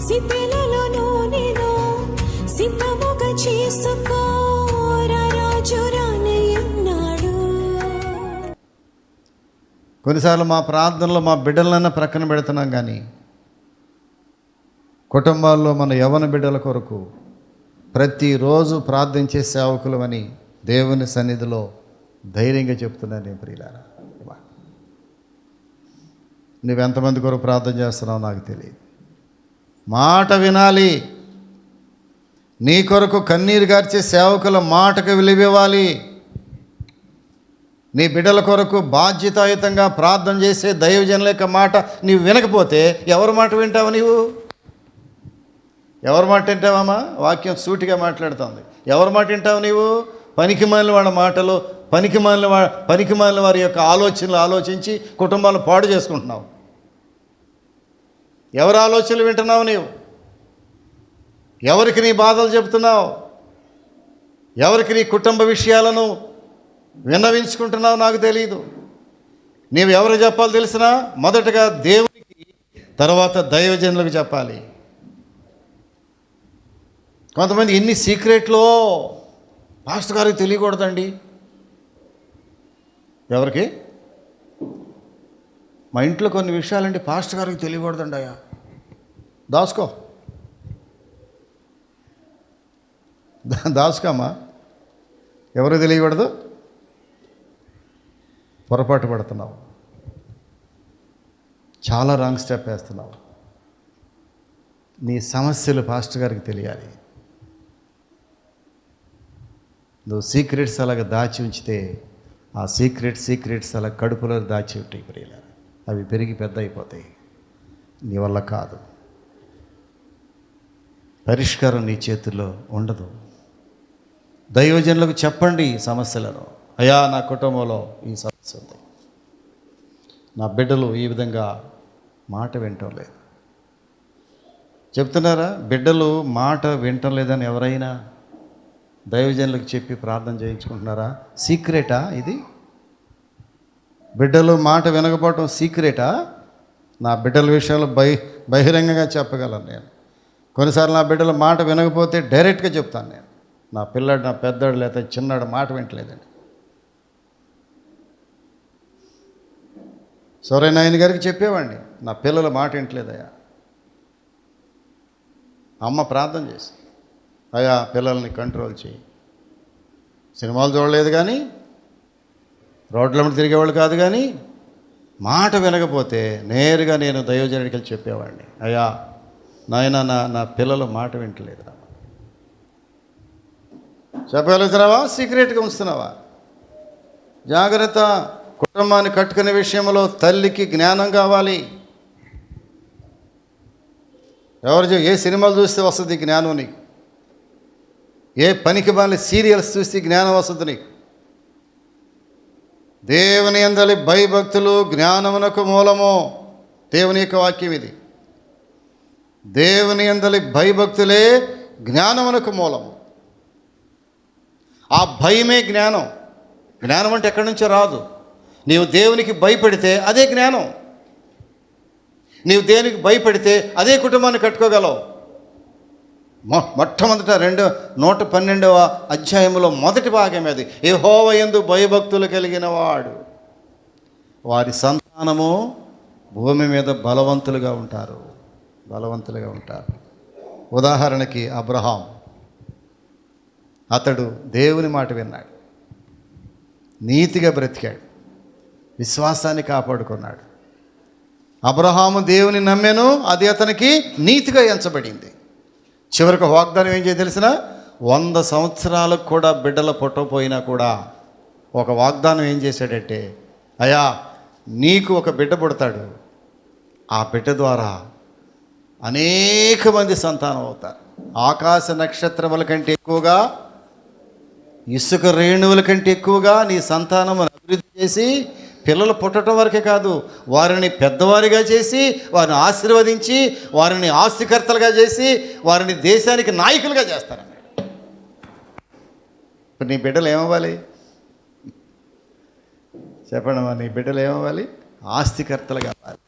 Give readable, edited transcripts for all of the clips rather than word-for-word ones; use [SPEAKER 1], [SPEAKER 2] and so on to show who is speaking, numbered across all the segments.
[SPEAKER 1] సిద్ధలలో నూనెను సిద్ధముగా చేసుకో, రాజు రానయ్యున్నాడు.
[SPEAKER 2] కొన్నిసార్లు మా ప్రార్థనలో మా బిడ్డలన్నా ప్రక్కన పెడుతున్నాం, కానీ కుటుంబాల్లో మన యవ్వన బిడ్డల కొరకు ప్రతిరోజు ప్రార్థించే సేవకులమని దేవుని సన్నిధిలో ధైర్యంగా చెప్తున్నాను. నేను ప్రియులారా, నువ్వెంతమంది కొరకు ప్రార్థన చేస్తున్నావు నాకు తెలియదు. మాట వినాలి. నీ కొరకు కన్నీరు గార్చే సేవకుల మాటకు విలువివ్వాలి. నీ బిడ్డల కొరకు బాధ్యతాయుతంగా ప్రార్థన చేసే దైవజనుల యొక్క మాట నీవు వినకపోతే ఎవరి మాట వింటావు? నీవు ఎవరి మాట వింటావమ్మా? వాక్యం సూటిగా మాట్లాడుతుంది. ఎవరి మాట వింటావు నీవు? పనికిమాలిన వాళ్ళ మాటలు, పనికిమాలిన వారి యొక్క ఆలోచనలు ఆలోచించి కుటుంబాలను పాడు చేసుకుంటున్నావు. ఎవరి ఆలోచనలు వింటున్నావు నీవు? ఎవరికి నీ బాధలు చెబుతున్నావు? ఎవరికి నీ కుటుంబ విషయాలను విన్నవించుకుంటున్నావు? నాకు తెలియదు. నీవు ఎవరు చెప్పాలి తెలిసినా? మొదటగా దేవునికి, తర్వాత దైవజనులకు చెప్పాలి. కొంతమంది ఎన్ని సీక్రెట్లో పాస్టర్ గారికి తెలియకూడదండి. ఎవరికి? మా ఇంట్లో కొన్ని విషయాలండి పాస్టర్ గారికి తెలియకూడదండి. అయ్యా దాసుకో, దాసుకోమ్మా. ఎవరికి తెలియకూడదు? పొరపాటు పడుతున్నావు, చాలా రాంగ్ స్టెప్ వేస్తున్నావు. నీ సమస్యలు పాస్టర్ గారికి తెలియాలి. నువ్వు సీక్రెట్స్ అలాగ దాచి ఉంచితే ఆ సీక్రెట్స్ అలా కడుపులో దాచి ఉంటాయి ప్రియులారా. అవి పెరిగి పెద్ద అయిపోతాయి. నీ వల్ల కాదు. పరిష్కారం నీ చేతుల్లో ఉండదు. దైవజనులకు చెప్పండి సమస్యలను. అయ్యా నా కుటుంబంలో ఈ సమస్య ఉంది, నా బిడ్డలు ఈ విధంగా మాట వింటం లేదు. చెప్తున్నారా? బిడ్డలు మాట వింటం లేదని ఎవరైనా దైవజనులకు చెప్పి ప్రార్థన చేయించుకుంటున్నారా? సీక్రెటా ఇది? బిడ్డలు మాట వినకపోవటం సీక్రెటా? నా బిడ్డల విషయంలో బహిరంగంగా చెప్పగలను నేను. కొన్నిసార్లు నా బిడ్డల మాట వినకపోతే డైరెక్ట్గా చెప్తాను నేను. నా పిల్లాడు, నా పెద్దాడు లేదా చిన్నాడు మాట వింటలేదండి. సూర్యనారాయణ గారికి చెప్పేవాడిని, నా పిల్లల మాట వింటలేదయ్యా. అమ్మ ప్రార్థన చేసి, అయ్యా పిల్లల్ని కంట్రోల్ చేయి. సినిమాలు చూడలేదు కానీ, రోడ్ల మీద తిరిగేవాళ్ళు కాదు కానీ, మాట వినకపోతే నేరుగా నేను దైవజనుడికి వెళ్ళి చెప్పేవాడిని, అయ్యా నాయన నా పిల్లలు మాట వింటలేదు. చెప్పగలుగుతున్నావా? సీక్రెట్గా ఉంచుతున్నావా? జాగ్రత్త. కుటుంబాన్ని కట్టుకునే విషయంలో తల్లికి జ్ఞానం కావాలి. ఏ సినిమాలు చూస్తే వస్తుంది జ్ఞానం నీకు? ఏ పనికి మాలిన సీరియల్స్ చూస్తే జ్ఞానం వస్తుంది నీకు? దేవుని యందలి భయభక్తులు జ్ఞానమునకు మూలము. దేవుని యొక్క వాక్యం ఇది. దేవుని యందలి భయభక్తులే జ్ఞానమునకు మూలము. ఆ భయమే జ్ఞానం. జ్ఞానం అంటే ఎక్కడి నుంచో రాదు. నీవు దేవునికి భయపడితే అదే జ్ఞానం. నీవు దేవునికి భయపడితే అదే కుటుంబాన్ని కట్టుకోగలవు. మొట్టమొదట 112వ అధ్యాయంలో మొదటి భాగమే అది. యెహోవా యందు భయభక్తులు కలిగిన వాడు, వారి సంతానము భూమి మీద బలవంతులుగా ఉంటారు. ఉదాహరణకి అబ్రహాం, అతడు దేవుని మాట విన్నాడు, నీతిగా బ్రతికాడు, విశ్వాసాన్ని కాపాడుకున్నాడు. అబ్రహాము దేవుని నమ్మెను, అది అతనికి నీతిగా ఎంచబడింది. చివరికి వాగ్దానం ఏం చేయ తెలిసిన? 100 సంవత్సరాలకు కూడా బిడ్డల పుట్టపోయినా కూడా ఒక వాగ్దానం ఏం చేశాడంటే, అయ్యా నీకు ఒక బిడ్డ పుడతాడు, ఆ బిడ్డ ద్వారా అనేక మంది సంతానం అవుతారు. ఆకాశ నక్షత్రముల కంటే ఎక్కువగా, ఇసుక రేణువుల కంటే ఎక్కువగా నీ సంతానం అభివృద్ధి చేసి, పిల్లలు పుట్టడం వరకే కాదు, వారిని పెద్దవారిగా చేసి, వారిని ఆశీర్వదించి, వారిని ఆస్తికర్తలుగా చేసి, వారిని దేశానికి నాయకులుగా చేస్తారన్నాడు. ఇప్పుడు నీ బిడ్డలు ఏమవ్వాలి? చెప్పండి అమ్మా, నీ బిడ్డలు ఏమవ్వాలి? ఆస్తికర్తలు కావాలి.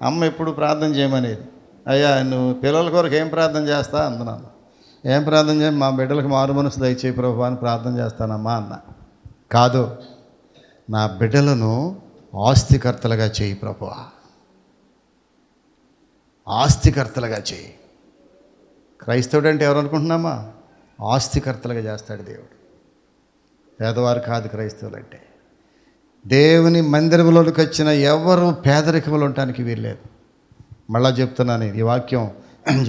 [SPEAKER 2] అమ్మ ఎప్పుడు ప్రార్థన చేయమనేది, అయ్యా నువ్వు పిల్లల కొరకు ఏం ప్రార్థన చేస్తా అందున్నాను. ఏం ప్రార్థన చేయ, మా బిడ్డలకు మారు మనసు దయచేయి ప్రభు అని ప్రార్థన చేస్తానమ్మా అన్న. కాదు, నా బిడ్డలను ఆస్తికర్తలుగా చేయి ప్రభువా, ఆస్తికర్తలుగా చేయి. క్రైస్తవుడు అంటే ఎవరు అనుకుంటున్నామా? ఆస్తికర్తలుగా చేస్తాడు దేవుడు. పేదవారు కాదు క్రైస్తవులు అంటే. దేవుని మందిరంలోకి వచ్చిన ఎవరు పేదరికంలో ఉండటానికి వీల్లేదు. మళ్ళా చెప్తున్నాను, ఈ వాక్యం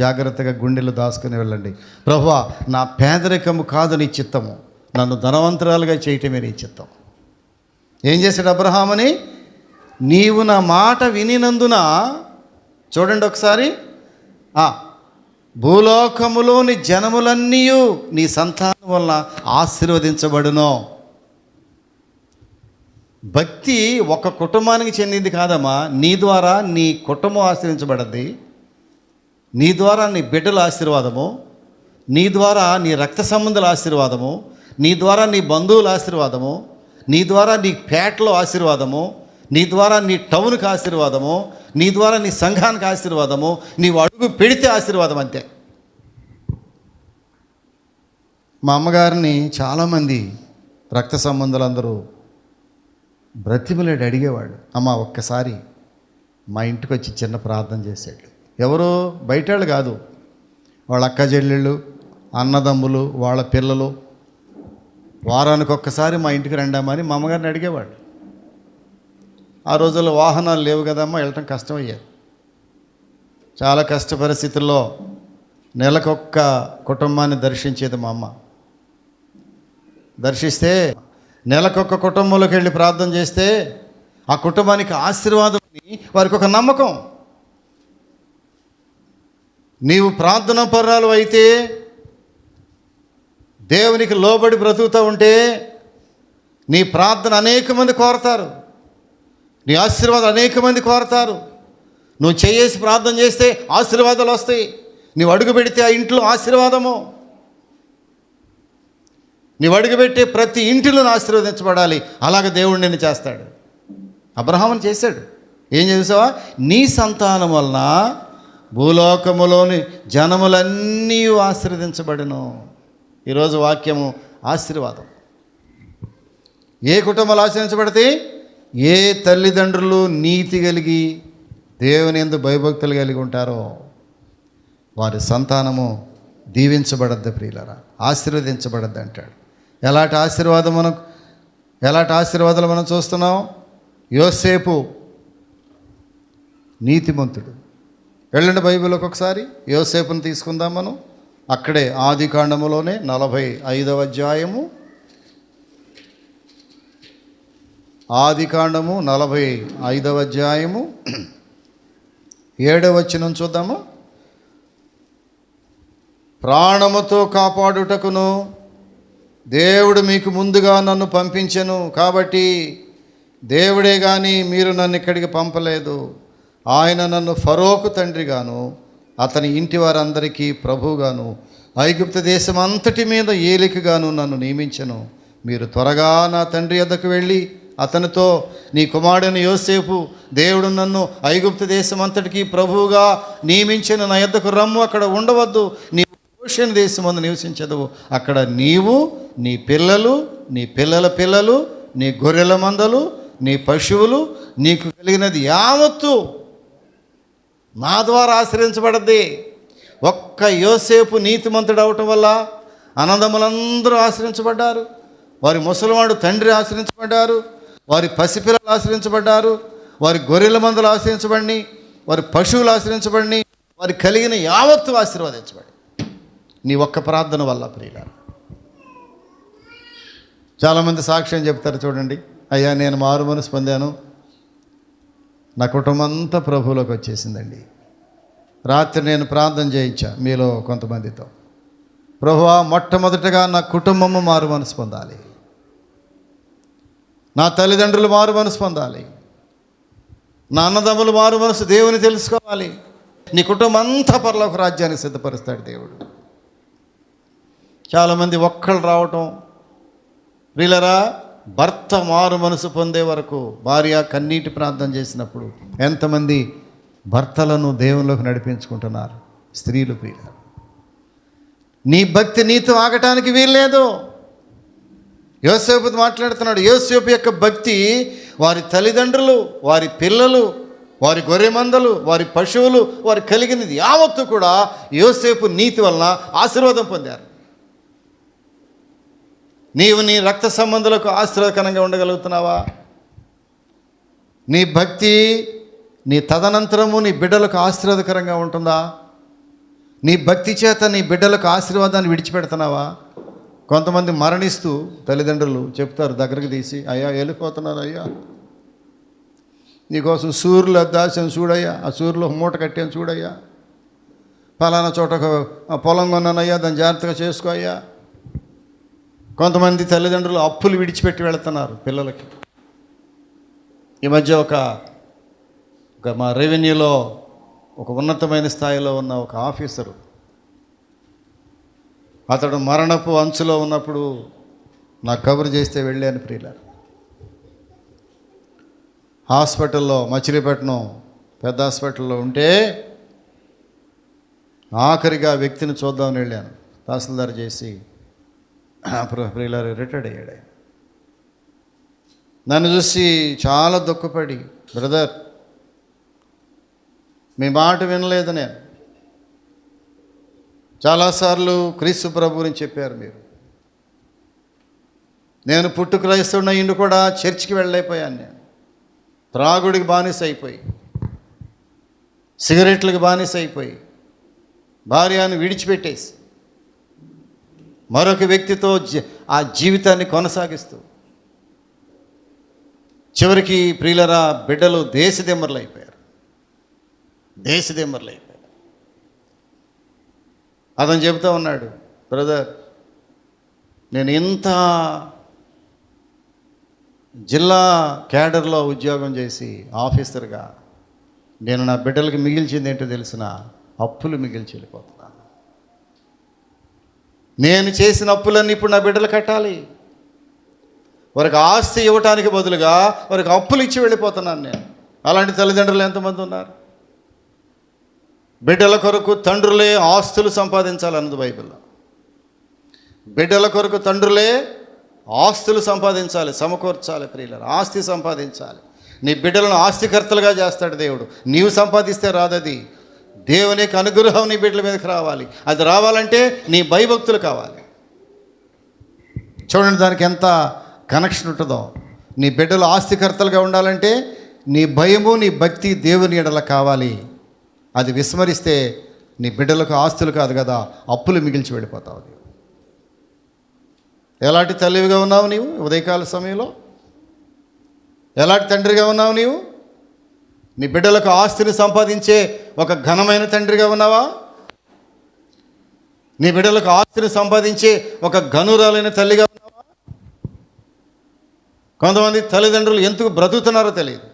[SPEAKER 2] జాగ్రత్తగా గుండెలు దాచుకుని వెళ్ళండి. ప్రభువా, నా పేదరికము కాదు నీ చిత్తము, నన్ను ధనవంతురాలుగా చేయటమే నీ చిత్తం. ఏం చేశాడు అబ్రహామని? నీవు నా మాట వినినందున, చూడండి ఒకసారి, భూలోకములోని జనములన్నీ నీ సంతానం వలన ఆశీర్వదించబడును. భక్తి ఒక కుటుంబానికి చెందింది కాదమ్మా. నీ ద్వారా నీ కుటుంబం ఆశీర్వించబడద్ది, నీ ద్వారా నీ బిడ్డల ఆశీర్వాదము, నీ ద్వారా నీ రక్త సంబంధుల ఆశీర్వాదము, నీ ద్వారా నీ బంధువుల ఆశీర్వాదము, నీ ద్వారా నీ పేటలో ఆశీర్వాదము, నీ ద్వారా నీ టౌన్కి ఆశీర్వాదము, నీ ద్వారా నీ సంఘానికి ఆశీర్వాదము, నీవు అడుగు పెడితే ఆశీర్వాదం అంతే. మా అమ్మగారిని చాలామంది రక్త సంబంధులందరూ బ్రతిమలాడి అడిగేవాడు, అమ్మ ఒక్కసారి మా ఇంటికి వచ్చి చిన్న ప్రార్థన చేసేట్లు. ఎవరో బయటాళ్ళు కాదు, వాళ్ళ అక్క చెల్లెళ్ళు, అన్నదమ్ములు, వాళ్ళ పిల్లలు వారానికి ఒక్కసారి మా ఇంటికి రండామని మా అమ్మగారిని అడిగేవాడు. ఆ రోజుల్లో వాహనాలు లేవు కదమ్మా, వెళ్ళటం కష్టమయ్యేది. చాలా కష్ట పరిస్థితుల్లో నెలకొక్క కుటుంబాన్ని దర్శించేది మా అమ్మ. దర్శిస్తే నెలకొక్క కుటుంబంలోకి వెళ్ళి ప్రార్థన చేస్తే ఆ కుటుంబానికి ఆశీర్వాదం అని వారికి ఒక నమ్మకం. నీవు ప్రార్థన పర్రాలు అయితే, దేవునికి లోబడి బ్రతుకుతూ ఉంటే నీ ప్రార్థన అనేక మంది కోరతారు, నీ ఆశీర్వాదం అనేక మంది కోరతారు. నువ్వు చేసి ప్రార్థన చేస్తే ఆశీర్వాదాలు వస్తాయి. నీవు అడుగు పెడితే ఆ ఇంట్లో ఆశీర్వాదము. నీవు అడుగుపెట్టే ప్రతి ఇంటిలో ఆశీర్వదించబడాలి. అలాగే దేవుడు నిన్ను చేస్తాడు. అబ్రహామును చేశాడు. ఏం చేసావా? నీ సంతానం వలన భూలోకములోని జనములన్నీ ఆశీర్వదించబడును. ఈరోజు వాక్యము ఆశీర్వాదం. ఏ కుటుంబాలు ఆశీర్వదించబడితే? ఏ తల్లిదండ్రులు నీతి కలిగి దేవుని యందు భయభక్తులు కలిగి ఉంటారో వారి సంతానము దీవించబడద్దు ప్రియులరా, ఆశీర్వదించబడద్దు అంటాడు. ఎలాంటి ఆశీర్వాదాలు మనం చూస్తున్నాం? యోసేపు నీతిమంతుడు. వెళ్ళండి బైబిల్లోకి ఒకసారి, యోసేపుని తీసుకుందాం మనం. అక్కడే ఆదికాండములోనే 45వ అధ్యాయము, ఆదికాండము 45వ అధ్యాయము 7వ వచనం చూద్దాము. ప్రాణముతో కాపాడుటకును దేవుడు మీకు ముందుగా నన్ను పంపించెను, కాబట్టి దేవుడే కానీ మీరు నన్ను ఇక్కడికి పంపలేదు. ఆయన నన్ను ఫరోకు తండ్రిగాను అతని ఇంటి వారందరికీ ప్రభువుగాను ఐగుప్తు దేశం అంతటి మీద ఏలికగాను నన్ను నియమించెను. మీరు త్వరగా నా తండ్రి యొద్దకు వెళ్ళి అతనితో, నీ కుమారుడైన యోసేపు దేవుడు నన్ను ఐగుప్తు దేశం అంతటికి ప్రభువుగా నియమించిన నా యొద్దకు రమ్ము, అక్కడ ఉండవద్దు, నీ గోషెను దేశమందు నివసించదవు. అక్కడ నీవు, నీ పిల్లలు, నీ పిల్లల పిల్లలు, నీ గొర్రెల మందలు, నీ పశువులు, నీకు కలిగినది యావత్తు నా ద్వారా ఆశ్రయించబడద్ది. ఒక్క యోసేపు నీతిమంతుడు అవటం వల్ల అన్నదమ్ములందరూ ఆశ్రయించబడ్డారు. వారి ముసలివాడు తండ్రి ఆశ్రయించబడ్డారు, వారి పసిపిల్లలు ఆశ్రయించబడ్డారు, వారి గొర్రెల మందలు ఆశ్రయించబడి, వారి పశువులు ఆశ్రయించబడి, వారి కలిగిన యావత్తు ఆశీర్వదించబడి నీ ఒక్క ప్రార్థన వల్ల ప్రియులారా. చాలామంది సాక్ష్యం చెప్తారు చూడండి, అయ్యా నేను మారు మనసు పొందాను, నా కుటుంబం అంతా ప్రభువులోకి వచ్చేసిందండి. రాత్రి నేను ప్రార్థన చేయించా మీలో కొంతమందితో, ప్రభువా మొట్టమొదటగా నా కుటుంబము మారు మనసు పొందాలి, నా తల్లిదండ్రులు మారు మనసు పొందాలి, నా అన్నదమ్ములు మారు మనసు దేవుని తెలుసుకోవాలి. నీ కుటుంబం అంతా పరలోక రాజ్యాన్ని సిద్ధపరుస్తాడు దేవుడు. చాలామంది ఒక్కళ్ళు రావటం, ప్రియులరా భర్త మారు మనసు పొందే వరకు భార్య కన్నీటి ప్రార్థన చేసినప్పుడు ఎంతమంది భర్తలను దేవునిలోకి నడిపించుకుంటున్నారు స్త్రీలు. ప్రియులారా, నీ భక్తి నీతో ఆగటానికి వీల్లేదు. యోసేపు మాట్లాడుతున్నాడు. యోసేపు యొక్క భక్తి వారి తల్లిదండ్రులు, వారి పిల్లలు, వారి గొర్రెమందలు, వారి పశువులు, వారి కలిగినది యావత్తు కూడా యోసేపు నీతి వలన ఆశీర్వాదం పొందారు. నీవు నీ రక్త సంబంధులకు ఆశీర్వాదకరంగా ఉండగలుగుతున్నావా? నీ భక్తి నీ తదనంతరము నీ బిడ్డలకు ఆశీర్వాదకరంగా ఉంటుందా? నీ భక్తి చేత నీ బిడ్డలకు ఆశీర్వాదాన్ని విడిచిపెడుతున్నావా? కొంతమంది మరణిస్తూ తల్లిదండ్రులు చెప్తారు దగ్గరికి తీసి, అయ్యా వెళ్ళిపోతున్నారు అయ్యా, నీకోసం సూర్యులు అద్దాసాను చూడయ్యా, ఆ సూర్యులో మూట కట్టాను చూడయ్యా, పలానా చోట పొలం కొన్నానయ్యా, దాన్ని జాగ్రత్తగా చేసుకో అయ్యా. కొంతమంది తల్లిదండ్రులు అప్పులు విడిచిపెట్టి వెళుతున్నారు పిల్లలకి. ఈ మధ్య ఒక మా రెవెన్యూలో ఒక ఉన్నతమైన స్థాయిలో ఉన్న ఒక ఆఫీసరు, అతడు మరణపు అంచులో ఉన్నప్పుడు నాకు కబురు చేస్తే వెళ్ళాను. ప్రియులారా, హాస్పిటల్లో మచిలీపట్నం పెద్ద హాస్పిటల్లో ఉంటే ఆఖరిగా వ్యక్తిని చూద్దామని వెళ్ళాను. తహసీల్దార్ చేసి ప్రియులారా రిటైర్డ్ అయ్యాడు. ఆయన నన్ను చూసి చాలా దుఃఖపడి, బ్రదర్ మీ మాట వినలేదు, చాలాసార్లు క్రీస్తు ప్రభు గురించి చెప్పారు మీరు, నేను పుట్టు క్రైస్తవుడిన ఇండు కూడా చర్చికి వెళ్ళైపోయాను, నేను త్రాగుడికి బానిస అయిపోయి, సిగరెట్లకు బానిస అయిపోయి, భార్యను విడిచిపెట్టేసి మరొక వ్యక్తితో ఆ జీవితాన్ని కొనసాగిస్తూ చివరికి ప్రియులరా బిడ్డలు దేశదిమ్మర్లు అయిపోయారు. అతను చెబుతూ ఉన్నాడు, బ్రదర్ నేను ఇంత జిల్లా క్యాడర్లో ఉద్యోగం చేసి ఆఫీసర్గా నేను నా బిడ్డలకి మిగిల్చింది ఏంటో తెలిసిన అప్పులు మిగిల్చి వెళ్ళిపోతున్నాను. నేను చేసిన అప్పులన్నీ ఇప్పుడు నా బిడ్డలు కట్టాలి. వారికి ఆస్తి ఇవ్వటానికి బదులుగా వారికి అప్పులు ఇచ్చి వెళ్ళిపోతున్నాను నేను. అలాంటి తల్లిదండ్రులు ఎంతమంది ఉన్నారు? బిడ్డల కొరకు తండ్రులే ఆస్తులు సంపాదించాలన్నది బైబిల్లో. బిడ్డల కొరకు తండ్రులే ఆస్తులు సంపాదించాలి, సమకూర్చాలి. ప్రియులారా, ఆస్తి సంపాదించాలి. నీ బిడ్డలను ఆస్తికర్తలుగా చేస్తాడు దేవుడు. నీవు సంపాదిస్తే రాదది. దేవుని యొక్క అనుగ్రహం నీ బిడ్డల మీదకి రావాలి. అది రావాలంటే నీ భయభక్తులు కావాలి. చూడండి దానికి ఎంత కనెక్షన్ ఉంటుందో. నీ బిడ్డలు ఆస్తికర్తలుగా ఉండాలంటే నీ భయము నీ భక్తి దేవుని ఎడల కావాలి. అది విస్మరిస్తే నీ బిడ్డలకు ఆస్తులు కాదు కదా, అప్పులు మిగిల్చి వెళ్ళిపోతావు. ఎలాంటి తల్లివిగా ఉన్నావు నీవు ఉదయకాల సమయంలో? ఎలాంటి తండ్రిగా ఉన్నావు నీవు? నీ బిడ్డలకు ఆస్తిని సంపాదించే ఒక ఘనమైన తండ్రిగా ఉన్నావా? నీ బిడ్డలకు ఆస్తిని సంపాదించే ఒక ఘనురాలైన తల్లిగా ఉన్నావా? కొంతమంది తల్లిదండ్రులు ఎందుకు బ్రతుకుతున్నారో తెలియదు,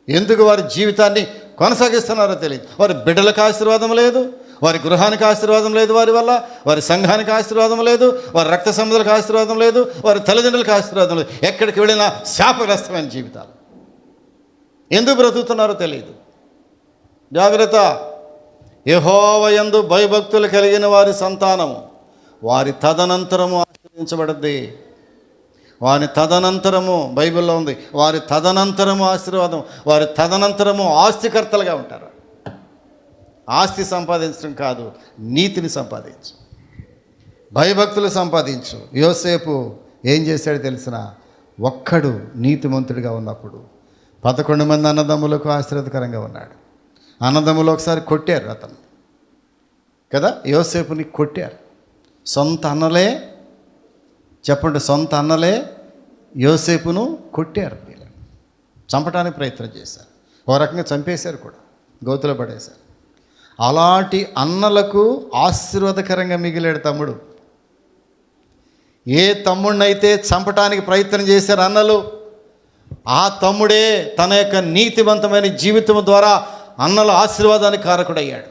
[SPEAKER 2] ఎందుకు వారి జీవితాన్ని కొనసాగిస్తున్నారో తెలియదు. వారి బిడ్డలకు ఆశీర్వాదం లేదు, వారి గృహానికి ఆశీర్వాదం లేదు, వారి వల్ల వారి సంఘానికి ఆశీర్వాదం లేదు, వారి రక్త సంబంధులకు ఆశీర్వాదం లేదు, వారి తల్లిదండ్రులకు ఆశీర్వాదం లేదు. ఎక్కడికి వెళ్ళినా శాపగ్రస్తమైన జీవితాలు. ఎందుకు బ్రతుకుతున్నారో తెలియదు. జాగ్రత్త. యెహోవా యందు భయభక్తులు కలిగిన వారి సంతానము వారి తదనంతరము ఆశీర్వదించబడద్ది. వారి తదనంతరము బైబిల్లో ఉంది, వారి తదనంతరము ఆశీర్వాదం, వారి తదనంతరము ఆస్తికర్తలుగా ఉంటారు. ఆస్తి సంపాదించడం కాదు, నీతిని సంపాదించు, భయభక్తులు సంపాదించు. యోసేపు ఏం చేశాడు తెలిసిన? ఒక్కడు నీతిమంతుడిగా ఉన్నప్పుడు 11 మంది అన్నదమ్ములకు ఆశీర్వాదకరంగా ఉన్నాడు. అన్నదమ్ములు ఒకసారి కొట్టారు అతను కదా, యోసేపుని కొట్టారు. సొంత అన్నలే, చెప్పండి, సొంత అన్నలే యోసేపును కొట్టారు. చంపడానికి ప్రయత్నం చేశారు, ఓ రకంగా చంపేశారు కూడా, గోతులో పడేశారు. అలాంటి అన్నలకు ఆశీర్వాదకరంగా మిగిలాడు తమ్ముడు. ఏ తమ్ముడినైతే చంపటానికి ప్రయత్నం చేశారు అన్నలు, ఆ తమ్ముడే తన యొక్క నీతివంతమైన జీవితం ద్వారా అన్నల ఆశీర్వాదానికి కారకుడయ్యాడు.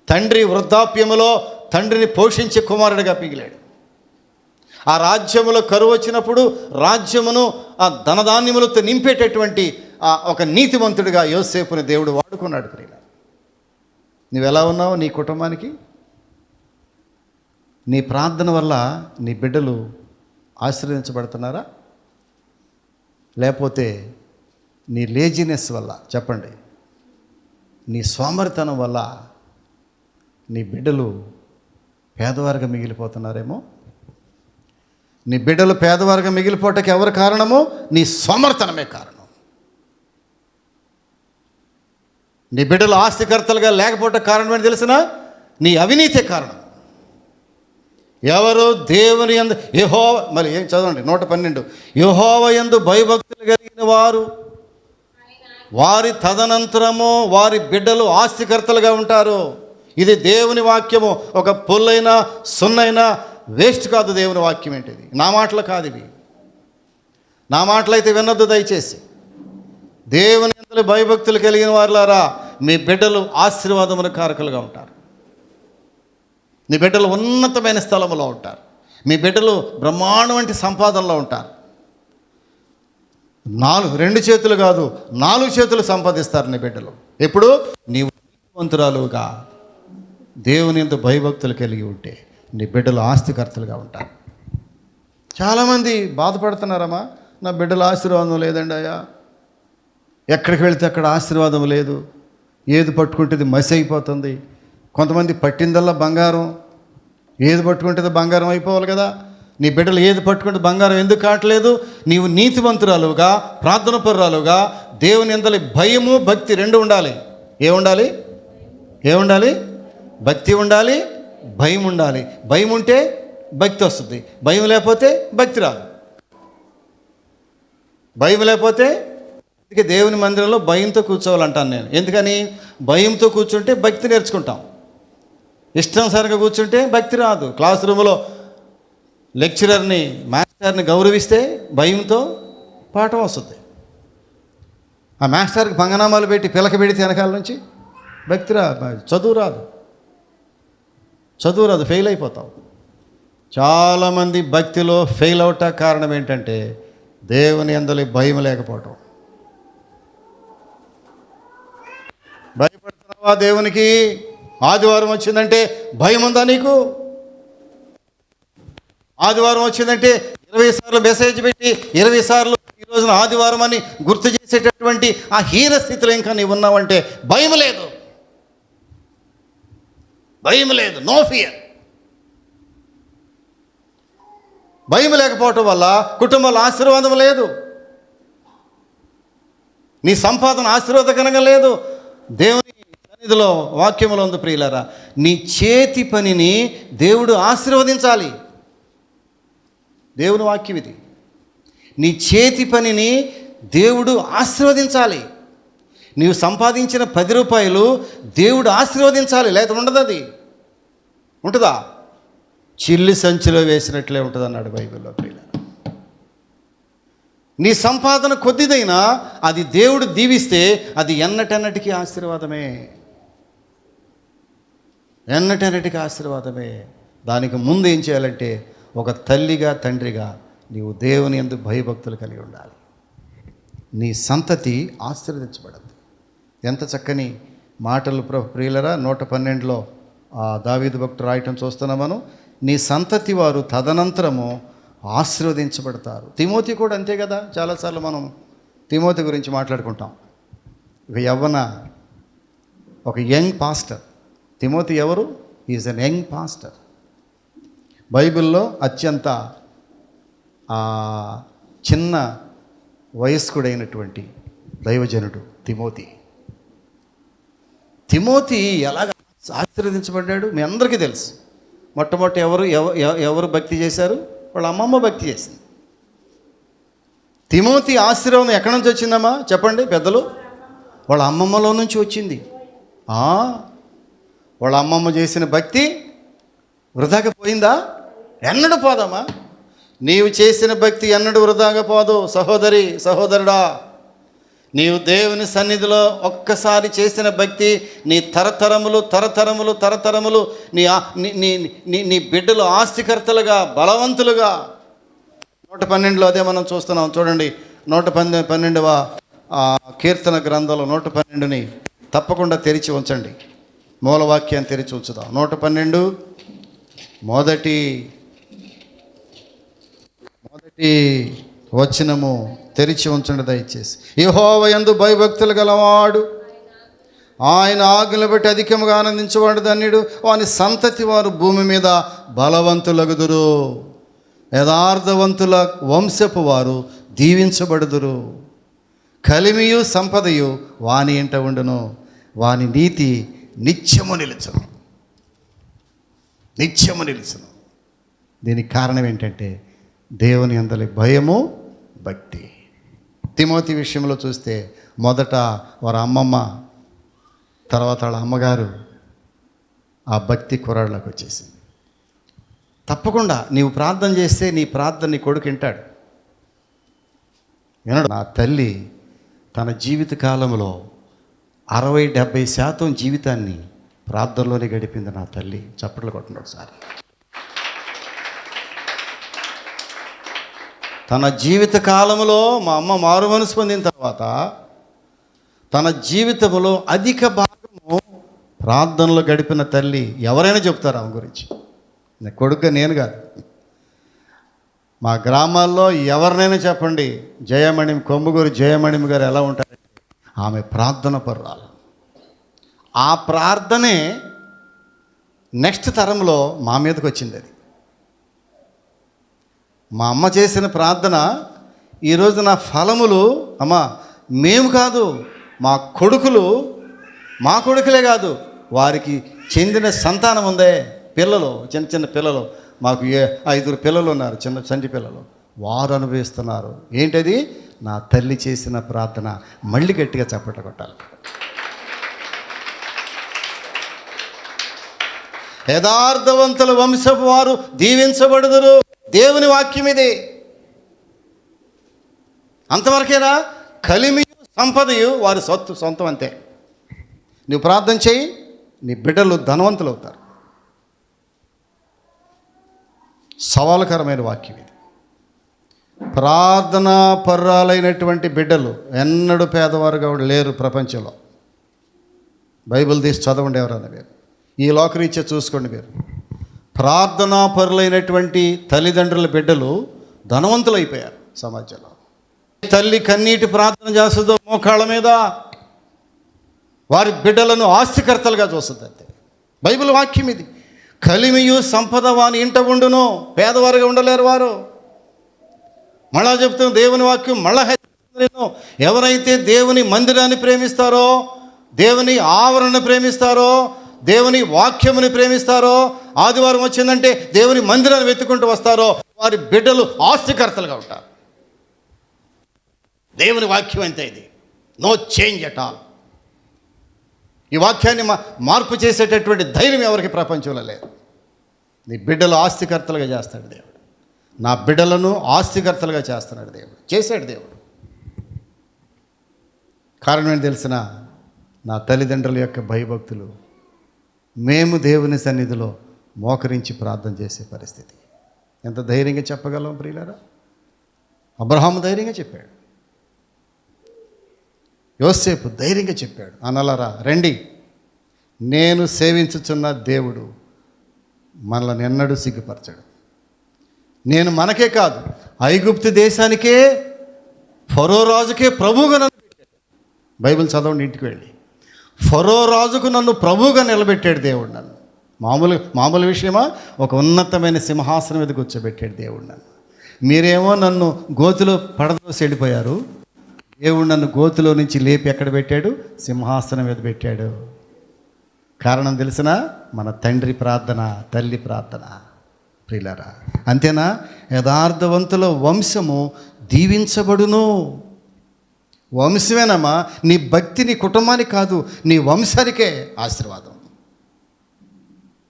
[SPEAKER 2] తండ్రి వృద్ధాప్యములో తండ్రిని పోషించే కుమారుడిగా మిగిలాడు. ఆ రాజ్యములో కరువు వచ్చినప్పుడు రాజ్యమును ఆ ధనధాన్యములతో నింపేటటువంటి ఒక నీతివంతుడిగా యోసేపుని దేవుడు వాడుకున్నాడు. ప్రియుల, నువ్వెలా ఉన్నావు? నీ కుటుంబానికి నీ ప్రార్థన వల్ల నీ బిడ్డలు ఆశీర్వదించబడుతున్నారా? లేకపోతే నీ లేజినెస్ వల్ల, చెప్పండి, నీ సోమరితనం వల్ల నీ బిడ్డలు పేదవారిగా మిగిలిపోతున్నారేమో? నీ బిడ్డలు పేదవారిగా మిగిలిపోవటానికి ఎవరు కారణము? నీ సోమరితనమే కారణం. నీ బిడ్డలు ఆస్తికర్తలుగా లేకపోవటం కారణం ఏంటి తెలిసిన? నీ అవినీతి కారణం. ఎవరు దేవుని యందు యెహోవా, మరి ఏం చదవండి 112, యెహోవా యందు భయభక్తులు కలిగిన వారు వారి తదనంతరము వారి బిడ్డలు ఆస్తికర్తలుగా ఉంటారు. ఇది దేవుని వాక్యము. ఒక పొల్లైనా సున్నైనా వేస్ట్ కాదు. దేవుని వాక్యం ఏంటిది? నా మాటలు కాదు ఇవి. నా మాటలైతే వినొద్దు దయచేసి. దేవుని యందు భయభక్తులు కలిగిన వారులారా, మీ బిడ్డలు ఆశీర్వాదమున కారకులుగా ఉంటారు. మీ బిడ్డలు ఉన్నతమైన స్థలంలో ఉంటారు. మీ బిడ్డలు బ్రహ్మాండం వంటి సంపాదనలో ఉంటారు. 2 చేతులు కాదు 4 చేతులు సంపాదిస్తారు నీ బిడ్డలు. ఎప్పుడు? నీవు నీతివంతురాలుగా దేవుని యందు భయభక్తులు కలిగి ఉంటే నీ బిడ్డలు ఆస్తికర్తలుగా ఉంటారు. చాలామంది బాధపడుతున్నారమ్మా, నా బిడ్డల ఆశీర్వాదం లేదండి అయ్యా, ఎక్కడికి వెళితే అక్కడ ఆశీర్వాదం లేదు, ఏది పట్టుకుంటేది మసి అయిపోతుంది. కొంతమంది పట్టిందల్లా బంగారం, ఏది పట్టుకుంటే బంగారం అయిపోవాలి కదా. నీ బిడ్డలు ఏది పట్టుకుంటే బంగారం ఎందుకు కావట్లేదు? నీవు నీతివంతురాలుగా, ప్రార్థనపరురాలుగా, దేవుని యందు భయము భక్తి 2 ఉండాలి. ఏముండాలి? భక్తి ఉండాలి, భయం ఉండాలి. భయం ఉంటే భక్తి వస్తుంది, భయం లేకపోతే భక్తి రాదు. భయం లేకపోతే, అందుకే దేవుని మందిరంలో భయంతో కూర్చోవాలంటాను నేను. ఎందుకని? భయంతో కూర్చుంటే భక్తి నేర్చుకుంటాం. ఇష్టానుసారంగా కూర్చుంటే భక్తి రాదు. క్లాస్ రూమ్లో లెక్చరర్ని, మాస్టర్ని గౌరవిస్తే భయంతో పాఠం వస్తుంది. ఆ మాస్టర్కి పంగనామాలు పెట్టి పిలక పెడితే వెనకాల నుంచి భక్తి చదువు రాదు, ఫెయిల్ అయిపోతావు. చాలామంది భక్తిలో ఫెయిల్ అవటం కారణం ఏంటంటే దేవుని యందు భయం లేకపోవటం. భయపడుతున్నావా దేవునికి? ఆదివారం వచ్చిందంటే భయం ఉందా నీకు? ఆదివారం వచ్చిందంటే 20 సార్లు మెసేజ్ పెట్టి 20 సార్లు ఈ రోజున ఆదివారం అని గుర్తు చేసేటటువంటి ఆ హీన స్థితిలో ఇంకా నీవు ఉన్నావంటే భయం లేదు. No fear. భయం లేకపోవటం వల్ల కుటుంబంలో ఆశీర్వాదం లేదు, నీ సంపాదన ఆశీర్వాదకరంగా లేదు. దేవుని సన్నిధిలో వాక్యములో ఉంది ప్రియులారా, నీ చేతి పనిని దేవుడు ఆశీర్వదించాలి. దేవుని వాక్యం ఇది. నీ చేతి పనిని దేవుడు ఆశీర్వదించాలి. నీవు సంపాదించిన 10 రూపాయలు దేవుడు ఆశీర్వదించాలి, లేకపోతే ఉండదు. అది ఉంటుందా? చిల్లి సంచిలో వేసినట్లే ఉంటుంది అన్నాడు బైబిల్లో ప్రియులారా. నీ సంపాదన కొద్దిదైనా అది దేవుడు దీవిస్తే అది ఎన్నటెన్నటికీ ఆశీర్వాదమే. దానికి ముందు ఏం చేయాలంటే, ఒక తల్లిగా తండ్రిగా నీవు దేవుని యందు భయభక్తులు కలిగి ఉండాలి. నీ సంతతి ఆశీర్వదించబడద్దు. ఎంత చక్కని మాటలు ప్రియులరా. 112లో దావీదు భక్తుడు రాయటం చూస్తున్నాం మనం. నీ సంతతి వారు తదనంతరము ఆశీర్వదించబడతారు. తిమోతి కూడా అంతే కదా. చాలాసార్లు మనం తిమోతి గురించి మాట్లాడుకుంటాం. ఒక యంగ్ పాస్టర్. తిమోతి ఎవరు? Is an young pastor. బైబిల్లో అత్యంత చిన్న వయస్కుడైనటువంటి దైవజనుడు తిమోతి ఎలాగ ఆశీర్వదించబడ్డాడు మీ అందరికీ తెలుసు. మొట్టమొదటి ఎవరు భక్తి చేశారు? వాళ్ళ అమ్మమ్మ భక్తి చేసింది. తిమోతి ఆశీర్వాదం ఎక్కడి నుంచి వచ్చిందమ్మా చెప్పండి పెద్దలు? వాళ్ళ అమ్మమ్మలో నుంచి వచ్చింది. వాళ్ళ అమ్మమ్మ చేసిన భక్తి వృధాగా పోయిందా? ఎన్నడూ పోదమ్మా. నీవు చేసిన భక్తి ఎన్నడూ వృధాగా పోదు. సహోదరి సహోదరుడా, నీవు దేవుని సన్నిధిలో ఒక్కసారి చేసిన భక్తి నీ తరతరములు నీ బిడ్డలు ఆస్తికర్తలుగా, బలవంతులుగా. 112లో అదే మనం చూస్తున్నాం. చూడండి 112వ ఆ కీర్తన గ్రంథంలో 112ని తప్పకుండా తెరిచి ఉంచండి. మూలవాక్యాన్ని తెరిచి ఉంచుదాం. 112 మొదటి వచనము తెరిచి ఉంచండి దయచేసి. యెహోవా యందు భయభక్తులు గలవాడు, ఆయన ఆజ్ఞలు బట్టి అధికముగా ఆనందించేవాడు ధన్యుడు. వాని సంతతి వారు భూమి మీద బలవంతులగుదురు. యథార్థవంతుల వంశపు వారు దీవించబడుదురు. కలిమియు సంపదయు వాని ఇంట ఉండును, వాని నీతి నిత్యము నిలుచును. నిత్యము నిలుచును. దీనికి కారణం ఏంటంటే దేవుని యందలి భయము, భక్తి. తిమోతి విషయంలో చూస్తే మొదట వారి అమ్మమ్మ, తర్వాత వాళ్ళ అమ్మగారు ఆ భక్తి కుర్రాళ్ళకి వచ్చేసింది. తప్పకుండా నీవు ప్రార్థన చేస్తే నీ ప్రార్థన నీ కొడుకు వింటాడు. వినడు. నా తల్లి తన జీవిత కాలంలో 60-70% జీవితాన్ని ప్రార్థనలోనే గడిపింది నా తల్లి. చప్పట్లు కొట్టండి ఒకసారి. తన జీవిత కాలంలో మా అమ్మ మారు మనసు పొందిన తర్వాత తన జీవితంలో అధిక భాగము ప్రార్థనలో గడిపిన తల్లి. ఎవరైనా చెప్తారు ఆమె గురించి, నా కొడుకు నేను కాదు. మా గ్రామాల్లో ఎవరినైనా చెప్పండి, కొమ్ముగూరు జయమణి గారు ఎలా ఉంటారంటే ఆమె ప్రార్థన పరురాలు. ఆ ప్రార్థనే నెక్స్ట్ తరంలో మా మీదకి వచ్చింది. అది మా అమ్మ చేసిన ప్రార్థన ఈరోజు నా ఫలములు అమ్మ మేము కాదు, మా కొడుకులే కాదు, వారికి చెందిన సంతానం ఉందే, పిల్లలు, చిన్న చిన్న పిల్లలు. మాకు 5 పిల్లలు ఉన్నారు, చిన్న చంటి పిల్లలు. వారు అనుభవిస్తున్నారు. ఏంటది? నా తల్లి చేసిన ప్రార్థన. మళ్ళీ గట్టిగా చప్పట్లు కొట్టాలి. యథార్థవంతుల వంశపు వారు దీవించబడుదురు. దేవుని వాక్యం ఇది. అంతవరకేనా? కలిమియు సంపదయు వారి సొంతం, అంతే. నువ్వు ప్రార్థన చేయి, నీ బిడ్డలు ధనవంతులు అవుతారు. సవాలుకరమైన వాక్యం ఇది. ప్రార్థనా పర్రాలైనటువంటి బిడ్డలు ఎన్నడూ పేదవారుగా లేరు ప్రపంచంలో. బైబిల్ తీసి చదవండి ఎవరన్నా మీరు. ఈ లోకరీత్యా చూసుకోండి మీరు. ప్రార్థనా పరులైనటువంటి తల్లిదండ్రుల బిడ్డలు ధనవంతులు అయిపోయారు సమాజంలో. తల్లి కన్నీటి ప్రార్థన చేస్తుందో మోకాళ్ళ మీద, వారి బిడ్డలను ఆస్తికర్తలుగా చూస్తుంది అంతే. బైబిల్ వాక్యం ఇది. కలిమియు సంపద వాని ఇంట ఉండును. పేదవారుగా ఉండలేరు వారు. మళ్ళా చెప్తాం దేవుని వాక్యం. మళ్ళా ఎవరైతే దేవుని మందిరాన్ని ప్రేమిస్తారో, దేవుని ఆవరణను ప్రేమిస్తారో, దేవుని వాక్యముని ప్రేమిస్తారో, ఆదివారం వచ్చిందంటే దేవుని మందిరాన్ని వెతుక్కుంటూ వస్తారో, వారి బిడ్డలు ఆస్తికర్తలుగా ఉంటారు. దేవుని వాక్యం అంతే ఇది. No change at all. ఈ వాక్యాన్ని మార్పు చేసేటటువంటి ధైర్యం ఎవరికి ప్రపంచంలో లేదు. నీ బిడ్డలు ఆస్తికర్తలుగా చేస్తాడు దేవుడు. నా బిడ్డలను ఆస్తికర్తలుగా చేస్తున్నాడు దేవుడు, చేశాడు దేవుడు. కారణం ఏంటి తెలిసిన? నా తల్లిదండ్రుల యొక్క భయభక్తులు. మేము దేవుని సన్నిధిలో మోకరించి ప్రార్థన చేసే పరిస్థితి. ఎంత ధైర్యంగా చెప్పగలం ప్రియులారా? అబ్రహాము ధైర్యంగా చెప్పాడు, యోసేపు ధైర్యంగా చెప్పాడు. అనలారా రండి, నేను సేవించుచున్న దేవుడు మనల్ని ఎన్నడూ సిగ్గుపరచాడు. నేను మనకే కాదు, ఐగుప్తు దేశానికే, ఫరో రాజుకే ప్రభువుగా నన్ను పెట్టాడు. బైబిల్ చదవండి ఇంటికి వెళ్ళి. ఫరో రాజుకు నన్ను ప్రభువుగా నిలబెట్టాడు దేవుడు. నన్ను మామూలు విషయమా? ఒక ఉన్నతమైన సింహాసనం మీద కూర్చోబెట్టాడు దేవుడు నన్ను. మీరేమో నన్ను గోతిలో పడదోసి వెళ్ళిపోయారు. దేవుడు నన్ను గోతిలో నుంచి లేపి ఎక్కడ పెట్టాడు? సింహాసనం మీద పెట్టాడు. కారణం తెలిసిన? మన తండ్రి ప్రార్థన, తల్లి ప్రార్థన. ప్రియులారా, అంతేనా? యథార్థవంతుల వంశము దీవించబడును. వంశమేనమ్మా. నీ భక్తి నీ కుటుంబానికి కాదు, నీ వంశానికే ఆశీర్వాదం.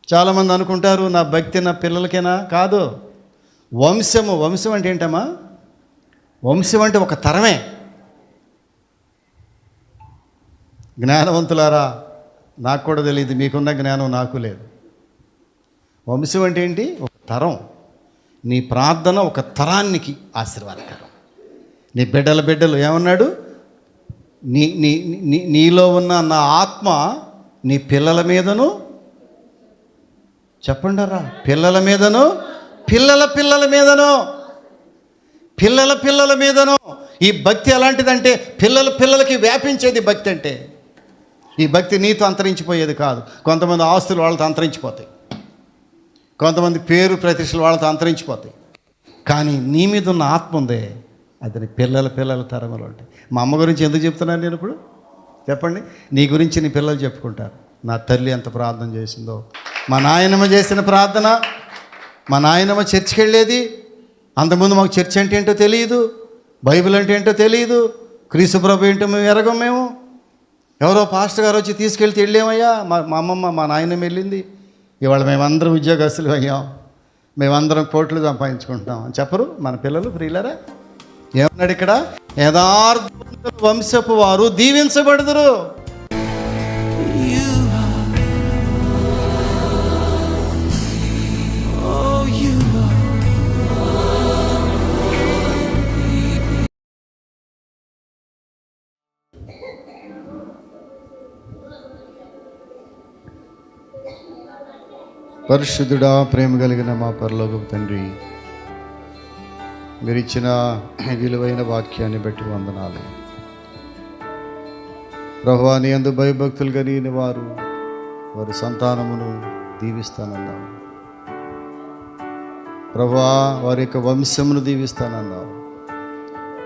[SPEAKER 2] చాలామంది అనుకుంటారు నా భక్తి నా పిల్లలకేనా? కాదు. వంశం అంటే ఏంటమ్మా? వంశం అంటే ఒక తరమే. జ్ఞానవంతులారా, నాకు కూడా తెలియదు, మీకున్న జ్ఞానం నాకు లేదు. వంశం అంటే ఏంటి? ఒక తరం. నీ ప్రార్థన ఒక తరానికి ఆశీర్వాదకరం. నీ బిడ్డలు ఏమన్నాడు? నీలో ఉన్న నా ఆత్మ నీ పిల్లల మీదను, చెప్పండరా, పిల్లల మీదను, పిల్లల మీదను, పిల్లల మీదను. ఈ భక్తి ఎలాంటిదంటే పిల్లలకి వ్యాపించేది భక్తి అంటే. ఈ భక్తి నీతో అంతరించిపోయేది కాదు. కొంతమంది ఆస్తులు వాళ్ళతో అంతరించిపోతాయి, కొంతమంది పేరు ప్రతిష్టలు వాళ్ళతో అంతరించిపోతాయి. కానీ నీ మీద ఉన్న ఆత్మ ఉందే, అది నీ పిల్లల తరములు ఉంటాయి. మా అమ్మ గురించి ఎందుకు చెప్తున్నాను నేను ఇప్పుడు? చెప్పండి. నీ గురించి నీ పిల్లలు చెప్పుకుంటారు. నా తల్లి ఎంత ప్రార్థన చేసిందో, మా నాయనమ్మ చేసిన ప్రార్థన. మా నాయనమ్మ చర్చికి వెళ్ళేది. అంతకుముందు మాకు చర్చ్ అంటే ఏంటో తెలియదు, బైబిల్ అంటే ఏంటో తెలియదు, క్రీస్తు ప్రభు ఏంటో మేము ఎరగం. మేము ఎవరో పాస్టర్ గారు వచ్చి తీసుకెళ్తే వెళ్ళామయ్యా. మా అమ్మమ్మ మా నాయనమ్మ వెళ్ళింది. ఇవాళ మేమందరం ఉద్యోగస్తులు అయ్యాం, మేమందరం కోట్లు సంపాదించుకుంటున్నాం అని చెప్పరు మన పిల్లలు. ప్రియులరా, ఏమన్నాడు ఇక్కడ? యథార్థవంతుల వంశపు వారు దీవించబడుదురు. పరిశుద్ధుడా, ప్రేమ కలిగిన మా పరలోకపు తండ్రి, మీరు ఇచ్చిన విలువైన వాక్యాన్ని బట్టి వందనాలు. ప్రభువా, నీ యందు భయభక్తులు కలిగిన వారి సంతానమును దీవిస్తానన్నావు. ప్రభువా, వారి యొక్క వంశమును దీవిస్తానన్నావు.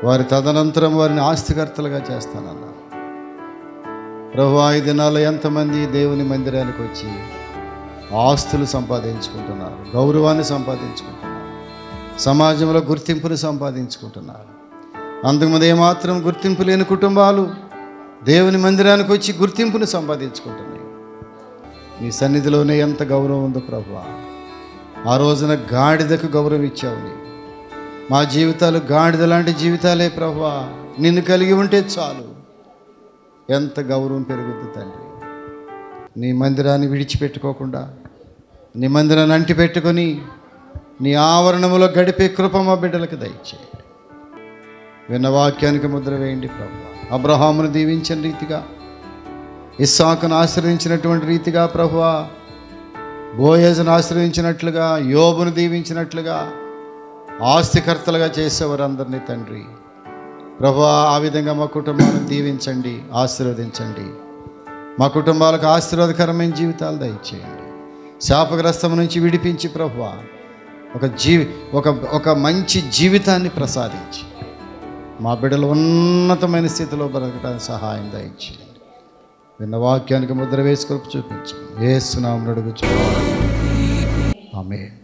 [SPEAKER 2] వారి తదనంతరం వారిని ఆస్తికర్తలుగా చేస్తానన్నావు. ప్రభువా, ఈ దినాల్లో ఎంతమంది దేవుని మందిరానికి వచ్చి ఆస్తులు సంపాదించుకుంటున్నారు, గౌరవాన్ని సంపాదించుకుంటున్నారు, సమాజంలో గుర్తింపుని సంపాదించుకుంటున్నారు. అందుకుముందు ఏమాత్రం గుర్తింపు లేని కుటుంబాలు దేవుని మందిరానికి వచ్చి గుర్తింపుని సంపాదించుకుంటున్నాయి. నీ సన్నిధిలోనే ఎంత గౌరవం ఉందో ప్రభువా. ఆ రోజున గాడిదకు గౌరవం ఇచ్చావు నీవు. మా జీవితాలు గాడిద లాంటి జీవితాలే ప్రభువా. నిన్ను కలిగి ఉంటే చాలు, ఎంత గౌరవం పెరుగుద్ది తండ్రి. నీ మందిరాన్ని విడిచిపెట్టుకోకుండా, నీ మందిరాన్ని అంటి పెట్టుకొని నీ ఆవరణములో గడిపే కృప మా బిడ్డలకు దయచేయండి. విన్న వాక్యానికి ముద్ర వేయండి ప్రభువా. అబ్రహామును దీవించిన రీతిగా, ఇస్సాకును ఆశ్రయించినటువంటి రీతిగా ప్రభువా, బోయేజును ఆశ్రయించినట్లుగా, యోబును దీవించినట్లుగా ఆస్తికర్తలుగా చేసేవారందరినీ తండ్రి ప్రభువా, ఆ విధంగా మా కుటుంబాలను దీవించండి, ఆశీర్వదించండి. మా కుటుంబాలకు ఆశీర్వాదకరమైన జీవితాలు దయచేయండి. శాపగ్రస్తం నుంచి విడిపించి ప్రభువా, ఒక మంచి జీవితాన్ని ప్రసాదించి మా బిడ్డలు ఉన్నతమైన స్థితిలో బ్రతకడానికి సహాయం దయచేయండి. విన్న వాక్యానికి ముద్ర వేసి కృప చూపించండి. యేసు నామమున అడుగుచున్నాము. ఆమేన్.